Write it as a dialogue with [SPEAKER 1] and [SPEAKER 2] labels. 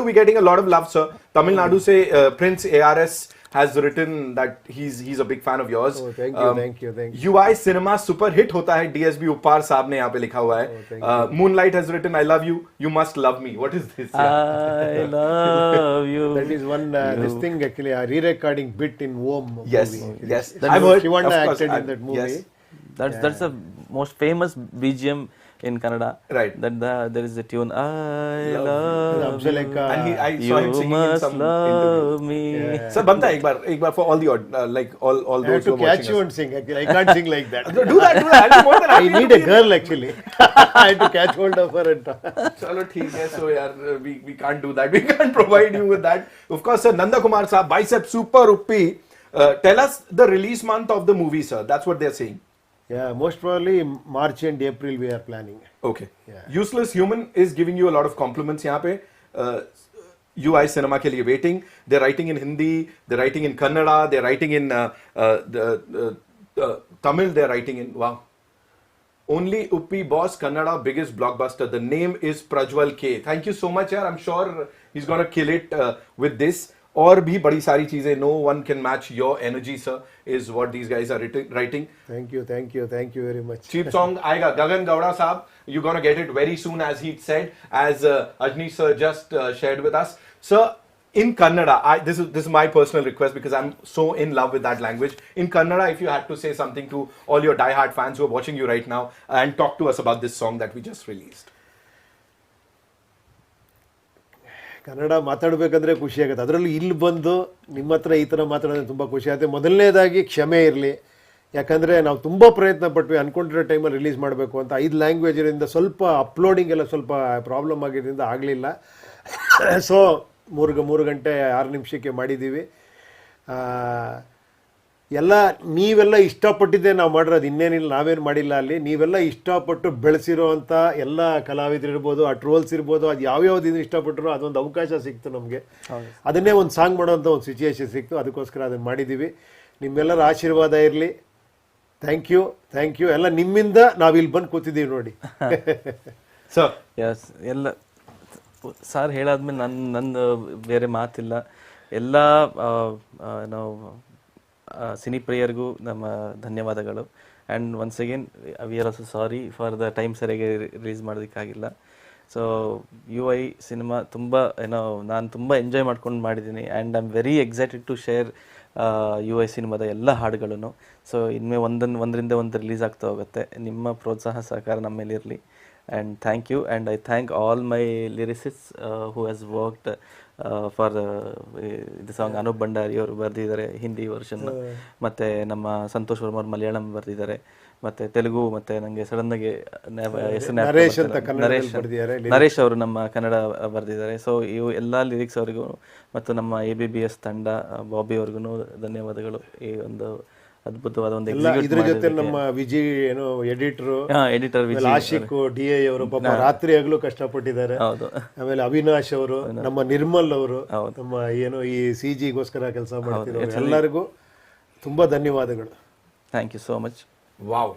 [SPEAKER 1] Nadu, we're getting a lot of love, sir. Tamil Nadu say Prince ARS has written that he's a big fan of yours.
[SPEAKER 2] Oh, thank you.
[SPEAKER 1] UI Cinema super hit hota hai, DSB Uppar साहब ने यहाँ पे लिखा हुआ है. Moonlight has written, I love you, you must love me. What is this?
[SPEAKER 3] I love you.
[SPEAKER 2] That is one this thing actually a re-recording bit in Om
[SPEAKER 1] Yes,
[SPEAKER 2] movie.
[SPEAKER 1] yes.
[SPEAKER 2] I've heard Shivanna
[SPEAKER 1] of course,
[SPEAKER 2] acted in that movie.
[SPEAKER 1] Yes.
[SPEAKER 3] That's the most famous BGM in Kannada.
[SPEAKER 1] Right.
[SPEAKER 3] There is a tune, I love you.
[SPEAKER 2] Absaleka.
[SPEAKER 1] And I saw him
[SPEAKER 3] You
[SPEAKER 1] singing in
[SPEAKER 3] must
[SPEAKER 1] some
[SPEAKER 3] love
[SPEAKER 1] interview.
[SPEAKER 3] me.
[SPEAKER 1] Sir, बनता है एक बार for all the like all
[SPEAKER 2] I have
[SPEAKER 1] those
[SPEAKER 2] to
[SPEAKER 1] who are
[SPEAKER 2] catch
[SPEAKER 1] watching
[SPEAKER 2] you
[SPEAKER 1] us.
[SPEAKER 2] and sing. Actually, I can't sing like that.
[SPEAKER 1] Do that. I'll be more than
[SPEAKER 2] I
[SPEAKER 1] happy to
[SPEAKER 2] need a
[SPEAKER 1] be-
[SPEAKER 2] girl actually. I have to catch hold of her and
[SPEAKER 1] चलो ठीक है. So यार we can't do that. We can't provide you with that. Of course, sir. Nanda Kumar साहब, Bicep Super Uppi. Tell us the release month of the movie, sir. That's what they're saying.
[SPEAKER 2] yeah, most probably March and April we are planning.
[SPEAKER 1] Okay.
[SPEAKER 2] Yeah.
[SPEAKER 1] Useless Human is giving you a lot of compliments यहाँ पे. UI Cinema के लिए waiting. They're writing in Hindi. They're writing in Kannada. They're writing in Tamil. They're writing in wow. Only Uppi Boss Kannada biggest blockbuster. The name is Prajwal K. Thank you so much, yaar. I'm sure he's gonna kill it with this. और भी बड़ी सारी चीजें. No one can match your energy, sir. Is what these guys are writing.
[SPEAKER 2] Thank you very much.
[SPEAKER 1] Cheap song आएगा. Gagan Gowda साहब, you're gonna get it very soon, as he said, as Ajni sir just shared with us. Sir, in Kannada, this is my personal request because I'm so in love with that language. In Kannada, if you had to say something to all your die-hard fans who are watching you right now and talk to us about this song that we just released.
[SPEAKER 2] Kannada ಮಾತಾಡಬೇಕಂದ್ರೆ ಖುಷಿ ಆಗುತ್ತೆ. ಅದರಲ್ಲೂ ಇಲ್ಲಿ ಬಂದು ನಿಮ್ಮ ಹತ್ರ ಈ ಥರ ಮಾತಾಡೋದ್ರೆ ತುಂಬ ಖುಷಿ ಆಗುತ್ತೆ. ಮೊದಲನೇದಾಗಿ ಕ್ಷಮೆ ಇರಲಿ, ಯಾಕಂದರೆ ನಾವು ತುಂಬ ಪ್ರಯತ್ನ ಪಟ್ವಿ ಅನ್ಕೊಂಡಿರೋ ಟೈಮಲ್ಲಿ ರಿಲೀಸ್ ಮಾಡಬೇಕು ಅಂತ. 5 ಲ್ಯಾಂಗ್ವೇಜಿಂದ ಸ್ವಲ್ಪ ಅಪ್ಲೋಡಿಂಗ್ ಎಲ್ಲ ಸ್ವಲ್ಪ ಪ್ರಾಬ್ಲಮ್ ಆಗಿದ್ದರಿಂದ ಆಗಲಿಲ್ಲ. ಸೊ 3 ಗಂಟೆ 6 ನಿಮಿಷಕ್ಕೆ ಮಾಡಿದ್ದೀವಿ. ಎಲ್ಲ ನೀವೆಲ್ಲ ಇಷ್ಟಪಟ್ಟಿದ್ದೆ ನಾವು ಮಾಡಿರೋದು, ಇನ್ನೇನಿಲ್ಲ, ನಾವೇನು ಮಾಡಿಲ್ಲ. ಅಲ್ಲಿ ನೀವೆಲ್ಲ ಇಷ್ಟಪಟ್ಟು ಬೆಳೆಸಿರೋ ಅಂಥ ಎಲ್ಲ ಕಲಾವಿದರು ಇರ್ಬೋದು, ಆ ಟ್ರೋಲ್ಸ್ ಇರ್ಬೋದು, ಅದು ಯಾವ್ಯಾವ್ದು ಇಷ್ಟಪಟ್ಟರು ಅದೊಂದು ಅವಕಾಶ ಸಿಕ್ತು ನಮಗೆ. ಅದನ್ನೇ ಒಂದು ಸಾಂಗ್ ಮಾಡೋಂಥ ಒಂದು ಸಿಚುಯೇಷನ್ ಸಿಕ್ತು, ಅದಕ್ಕೋಸ್ಕರ ಅದನ್ನು ಮಾಡಿದ್ದೀವಿ. ನಿಮ್ಮೆಲ್ಲರ ಆಶೀರ್ವಾದ ಇರಲಿ. Thank you. ಎಲ್ಲ ನಿಮ್ಮಿಂದ ನಾವಿಲ್ಲಿ ಬಂದು ಕೂತಿದ್ದೀವಿ ನೋಡಿ.
[SPEAKER 1] ಸರ್
[SPEAKER 3] ಎಸ್, ಎಲ್ಲ ಸರ್ ಹೇಳಾದ್ಮೇಲೆ ನಂದು ಬೇರೆ ಮಾತಿಲ್ಲ. ಎಲ್ಲ ನಾವು ಸಿನಿ ಪ್ರಿಯರಿಗೂ ನಮ್ಮ ಧನ್ಯವಾದಗಳು. And once again we are also sorry for the time ಸರಿಯಾಗಿ ರಿಲೀಸ್ ಮಾಡೋದಕ್ಕಾಗಿಲ್ಲ. ಸೊ UI ಸಿನಿಮಾ ತುಂಬ ನಾನು ತುಂಬ ಎಂಜಾಯ್ ಮಾಡ್ಕೊಂಡು ಮಾಡಿದ್ದೀನಿ. And I am very excited to share UI ಸಿನಿಮಾದ ಎಲ್ಲ ಹಾಡುಗಳನ್ನು. ಸೊ ಇನ್ಮೇ ಒಂದರಿಂದ ಒಂದು ರಿಲೀಸ್ ಆಗ್ತಾ ಹೋಗುತ್ತೆ. ನಿಮ್ಮ ಪ್ರೋತ್ಸಾಹ ಸಹಕಾರ ನಮ್ಮ ಮೇಲೆ ಇರಲಿ. And thank you. And I thank all my lyricists who has worked for ಇದು ಸಾಂಗ್. ಅನೂಪ್ ಭಂಡಾರಿ ಅವರು ಬರೆದಿದ್ದಾರೆ ಹಿಂದಿ ವರ್ಷನ್, ಮತ್ತು ನಮ್ಮ ಸಂತೋಷ್ ವರ್ಮ ಅವರು ಮಲಯಾಳಂ ಬರೆದಿದ್ದಾರೆ, ಮತ್ತು ತೆಲುಗು, ಮತ್ತು ನನಗೆ ಸಡನ್ನಾಗಿ ನರೇಶ್ ಅವರು ನಮ್ಮ ಕನ್ನಡ ಬರೆದಿದ್ದಾರೆ. ಸೊ ಇವು ಎಲ್ಲ ಲಿರಿಕ್ಸ್ ಅವರಿಗೂ ಮತ್ತು ನಮ್ಮ ABBS ತಂಡ ಬಾಬಿ ಅವ್ರಿಗೂ ಧನ್ಯವಾದಗಳು. ಈ ಒಂದು ಅದ್ಭುತವಾದ ಒಂದು
[SPEAKER 2] ಇದ್ರ ಜೊತೆ ನಮ್ಮ ವಿಜಯ್ ಎಡಿಟರ್ ಆಶಿಕ್ DI ಅವರು ಪಾಪ ರಾತ್ರಿ ಆಗಲೂ ಕಷ್ಟಪಟ್ಟಿದ್ದಾರೆ. ಆಮೇಲೆ ಅವಿನಾಶ್ ಅವರು, ನಮ್ಮ ನಿರ್ಮಲ್ ಅವರು, ನಮ್ಮ ಈ CGಗೋಸ್ಕರ ಕೆಲಸ ಮಾಡ್ತಿರೋ ಎಲ್ಲರಿಗೂ ತುಂಬಾ ಧನ್ಯವಾದಗಳು.
[SPEAKER 3] Thank you so much.
[SPEAKER 1] Wow.